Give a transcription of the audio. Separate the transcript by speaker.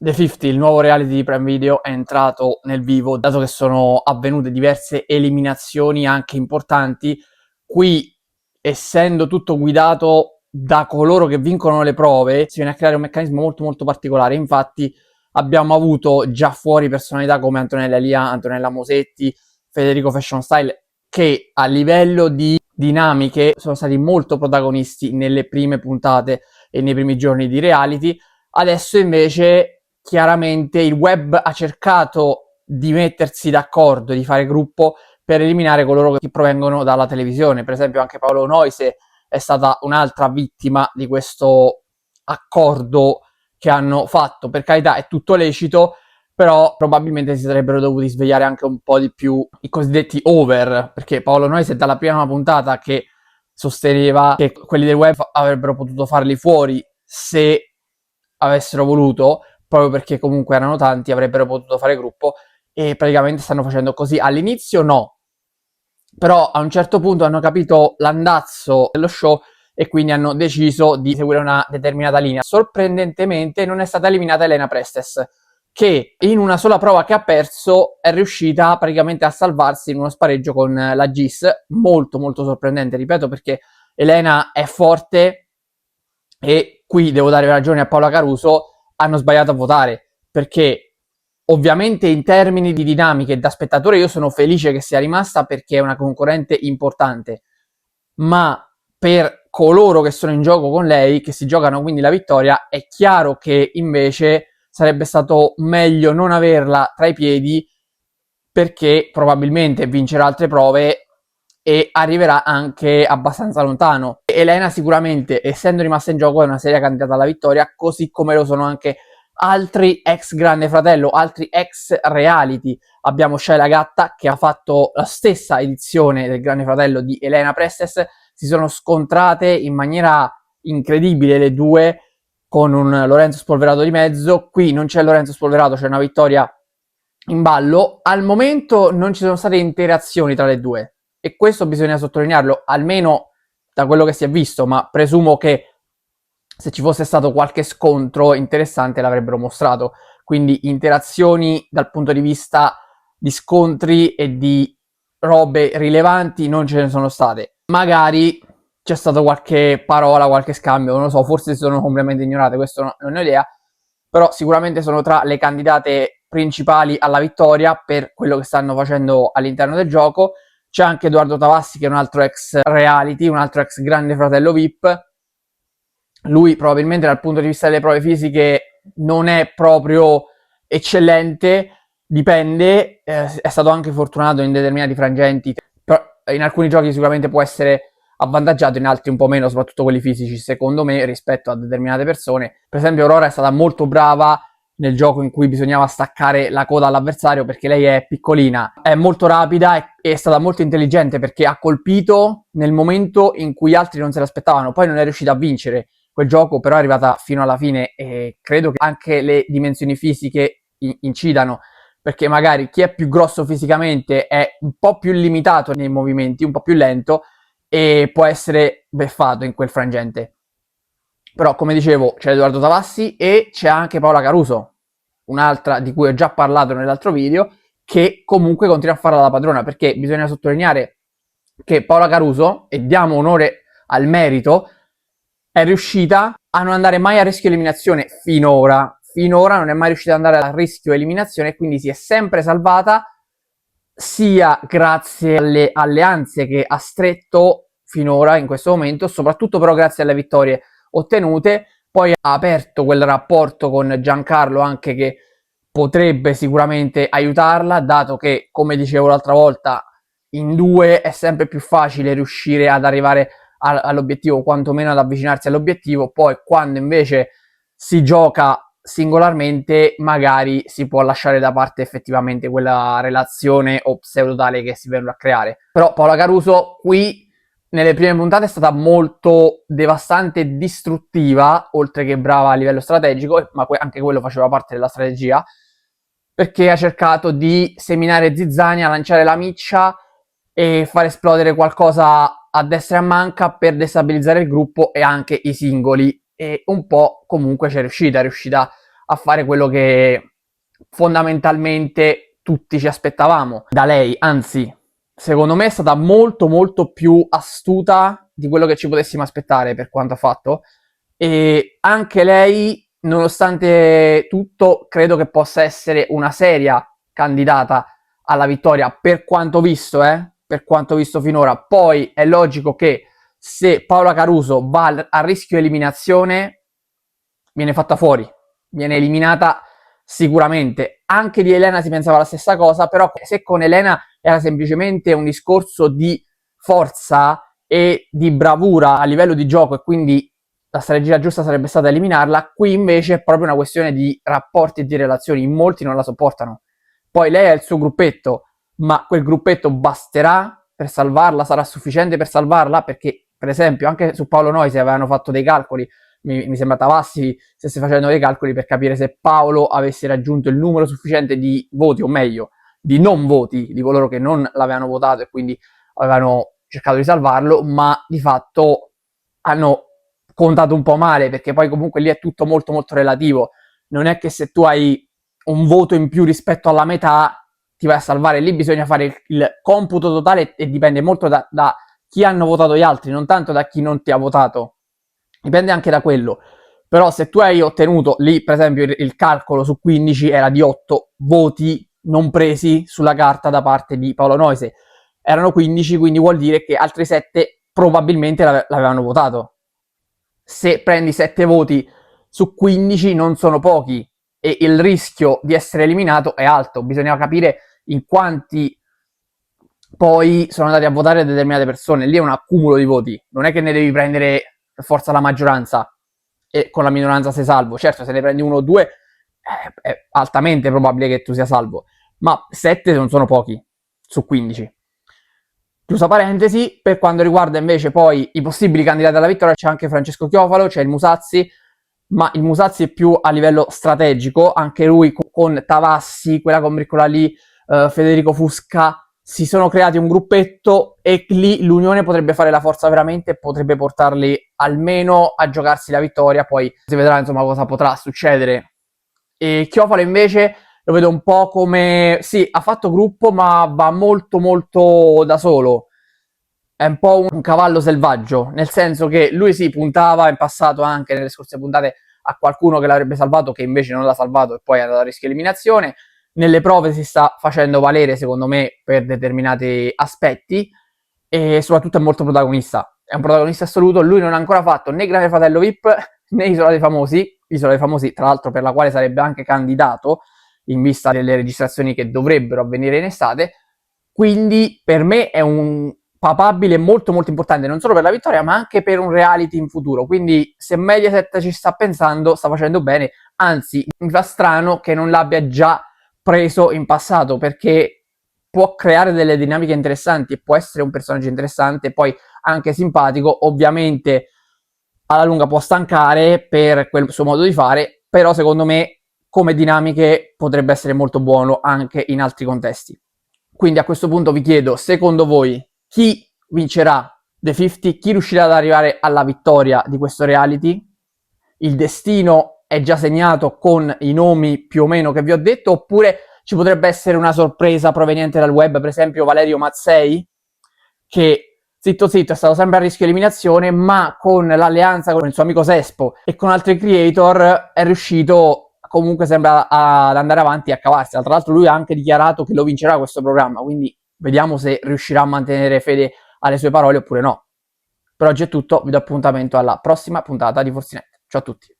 Speaker 1: The 50, il nuovo reality di Prime Video, è entrato nel vivo, dato che sono avvenute diverse eliminazioni anche importanti. Qui, essendo tutto guidato da coloro che vincono le prove, si viene a creare un meccanismo molto molto particolare. Infatti abbiamo avuto già fuori personalità come Antonella Elia, Antonella Mosetti, Federico Fashion Style, che a livello di dinamiche sono stati molto protagonisti nelle prime puntate e nei primi giorni di reality. Adesso invece chiaramente il web ha cercato di mettersi d'accordo, di fare gruppo per eliminare coloro che provengono dalla televisione. Per esempio anche Paolo Noise è stata un'altra vittima di questo accordo che hanno fatto. Per carità è tutto lecito, però probabilmente si sarebbero dovuti svegliare anche un po' di più i cosiddetti over, perché Paolo Noise è dalla prima puntata che sosteneva che quelli del web avrebbero potuto farli fuori se avessero voluto, proprio perché comunque erano tanti, avrebbero potuto fare gruppo, e praticamente stanno facendo così. All'inizio no, però a un certo punto hanno capito l'andazzo dello show e quindi hanno deciso di seguire una determinata linea. Sorprendentemente non è stata eliminata Elena Prestes, che in una sola prova che ha perso è riuscita praticamente a salvarsi in uno spareggio con la GIS. Molto molto sorprendente, ripeto, perché Elena è forte e qui devo dare ragione a Paola Caruso, hanno sbagliato a votare, perché ovviamente in termini di dinamiche da spettatore io sono felice che sia rimasta perché è una concorrente importante, ma per coloro che sono in gioco con lei, che si giocano quindi la vittoria, è chiaro che invece sarebbe stato meglio non averla tra i piedi, perché probabilmente vincerà altre prove e arriverà anche abbastanza lontano. Elena sicuramente, essendo rimasta in gioco, è una seria candidata alla vittoria, così come lo sono anche altri ex Grande Fratello, altri ex reality. Abbiamo Shaila Gatta che ha fatto la stessa edizione del Grande Fratello di Elena Prestes, si sono scontrate in maniera incredibile le due, con un Lorenzo Spolverato di mezzo. Qui non c'è Lorenzo Spolverato, c'è una vittoria in ballo. Al momento non ci sono state interazioni tra le due e questo bisogna sottolinearlo, almeno da quello che si è visto, ma presumo che se ci fosse stato qualche scontro interessante l'avrebbero mostrato. Quindi interazioni dal punto di vista di scontri e di robe rilevanti non ce ne sono state. Magari c'è stato qualche parola, qualche scambio, non lo so, forse si sono completamente ignorate, questo non ho idea, però sicuramente sono tra le candidate principali alla vittoria per quello che stanno facendo all'interno del gioco. C'è anche Edoardo Tavassi, che è un altro ex reality, un altro ex Grande Fratello VIP. Lui probabilmente dal punto di vista delle prove fisiche non è proprio eccellente, dipende, è stato anche fortunato in determinati frangenti, però in alcuni giochi sicuramente può essere avvantaggiato, in altri un po' meno, soprattutto quelli fisici, secondo me, rispetto a determinate persone. Per esempio Aurora è stata molto brava nel gioco in cui bisognava staccare la coda all'avversario, perché lei è piccolina, è molto rapida e è stata molto intelligente, perché ha colpito nel momento in cui altri non se l'aspettavano. Poi non è riuscita a vincere quel gioco, però è arrivata fino alla fine, e credo che anche le dimensioni fisiche incidano, perché magari chi è più grosso fisicamente è un po' più limitato nei movimenti, un po' più lento e può essere beffato in quel frangente. Però, come dicevo, c'è Edoardo Tavassi e c'è anche Paola Caruso, un'altra di cui ho già parlato nell'altro video, che comunque continua a farla da padrona, perché bisogna sottolineare che Paola Caruso, e diamo onore al merito, è riuscita a non andare mai a rischio eliminazione finora. Finora non è mai riuscita ad andare a rischio eliminazione e quindi si è sempre salvata, sia grazie alle alleanze che ha stretto finora in questo momento, soprattutto però grazie alle vittorie ottenute. Poi ha aperto quel rapporto con Giancarlo anche, che potrebbe sicuramente aiutarla, dato che, come dicevo l'altra volta, in due è sempre più facile riuscire ad arrivare all'obiettivo, quantomeno ad avvicinarsi all'obiettivo. Poi quando invece si gioca singolarmente magari si può lasciare da parte effettivamente quella relazione o pseudo tale che si vengono a creare. Però Paola Caruso qui nelle prime puntate è stata molto devastante e distruttiva, oltre che brava a livello strategico, ma anche quello faceva parte della strategia, perché ha cercato di seminare zizzania, lanciare la miccia e far esplodere qualcosa a destra e a manca per destabilizzare il gruppo e anche i singoli, e un po' comunque è riuscita a fare quello che fondamentalmente tutti ci aspettavamo da lei. Anzi, secondo me è stata molto molto più astuta di quello che ci potessimo aspettare per quanto ha fatto, e anche lei, nonostante tutto, credo che possa essere una seria candidata alla vittoria per quanto visto, per quanto visto finora. Poi è logico che se Paola Caruso va a rischio eliminazione, viene fatta fuori, viene eliminata sicuramente. Anche di Elena si pensava la stessa cosa, però se con Elena era semplicemente un discorso di forza e di bravura a livello di gioco, e quindi la strategia giusta sarebbe stata eliminarla, qui invece è proprio una questione di rapporti e di relazioni. In molti non la sopportano. Poi lei ha il suo gruppetto, ma quel gruppetto basterà per salvarla? Sarà sufficiente per salvarla? Perché, per esempio, anche su Paolo Noise avevano fatto dei calcoli, mi sembra Tavassi stesse facendo dei calcoli per capire se Paolo avesse raggiunto il numero sufficiente di voti, o meglio, di non voti, di coloro che non l'avevano votato e quindi avevano cercato di salvarlo, ma di fatto hanno contato un po' male, perché poi comunque lì è tutto molto molto relativo. Non è che se tu hai un voto in più rispetto alla metà ti vai a salvare. Lì bisogna fare il computo totale e dipende molto da chi hanno votato gli altri, non tanto da chi non ti ha votato. Dipende anche da quello. Però se tu hai ottenuto lì, per esempio, il calcolo su 15 era di 8 voti non presi sulla carta da parte di Paolo Noise, erano 15, quindi vuol dire che altri 7 probabilmente l'avevano votato. Se prendi 7 voti su 15 non sono pochi, e il rischio di essere eliminato è alto. Bisogna capire in quanti poi sono andati a votare determinate persone. Lì è un accumulo di voti, non è che ne devi prendere per forza la maggioranza e con la minoranza sei salvo. Certo, se ne prendi uno o due è altamente probabile che tu sia salvo, ma 7 non sono pochi su 15. Chiusa parentesi. Per quanto riguarda invece poi i possibili candidati alla vittoria, c'è anche Francesco Chiofalo, c'è il Musazzi, ma il Musazzi è più a livello strategico. Anche lui con Tavassi, quella combriccola lì, Federico Fusca, si sono creati un gruppetto e lì l'unione potrebbe fare la forza veramente, potrebbe portarli almeno a giocarsi la vittoria. Poi si vedrà insomma cosa potrà succedere. E Chiofalo invece lo vedo un po' come, sì, ha fatto gruppo ma va molto molto da solo. È un po' un cavallo selvaggio, nel senso che lui si puntava in passato, anche nelle scorse puntate, a qualcuno che l'avrebbe salvato, che invece non l'ha salvato e poi è andato a rischio eliminazione. Nelle prove si sta facendo valere, secondo me, per determinati aspetti, e soprattutto è molto protagonista. È un protagonista assoluto. Lui non ha ancora fatto né Grande Fratello VIP né Isola dei Famosi, tra l'altro per la quale sarebbe anche candidato in vista delle registrazioni che dovrebbero avvenire in estate. Quindi per me è un papabile molto molto importante, non solo per la vittoria ma anche per un reality in futuro. Quindi se Mediaset ci sta pensando, sta facendo bene. Anzi, mi fa strano che non l'abbia già preso in passato, perché può creare delle dinamiche interessanti e può essere un personaggio interessante, poi anche simpatico. Ovviamente alla lunga può stancare per quel suo modo di fare, però secondo me come dinamiche potrebbe essere molto buono anche in altri contesti. Quindi a questo punto vi chiedo, secondo voi chi vincerà The 50? Chi riuscirà ad arrivare alla vittoria di questo reality? Il destino è già segnato con i nomi più o meno che vi ho detto, oppure ci potrebbe essere una sorpresa proveniente dal web, per esempio Valerio Mazzei, che zitto zitto è stato sempre a rischio eliminazione, ma con l'alleanza con il suo amico Sespo e con altri creator è riuscito comunque, sembra, ad andare avanti e a cavarsela. Tra l'altro lui ha anche dichiarato che lo vincerà questo programma, quindi vediamo se riuscirà a mantenere fede alle sue parole oppure no. Per oggi è tutto, vi do appuntamento alla prossima puntata di Forzinet. Ciao a tutti.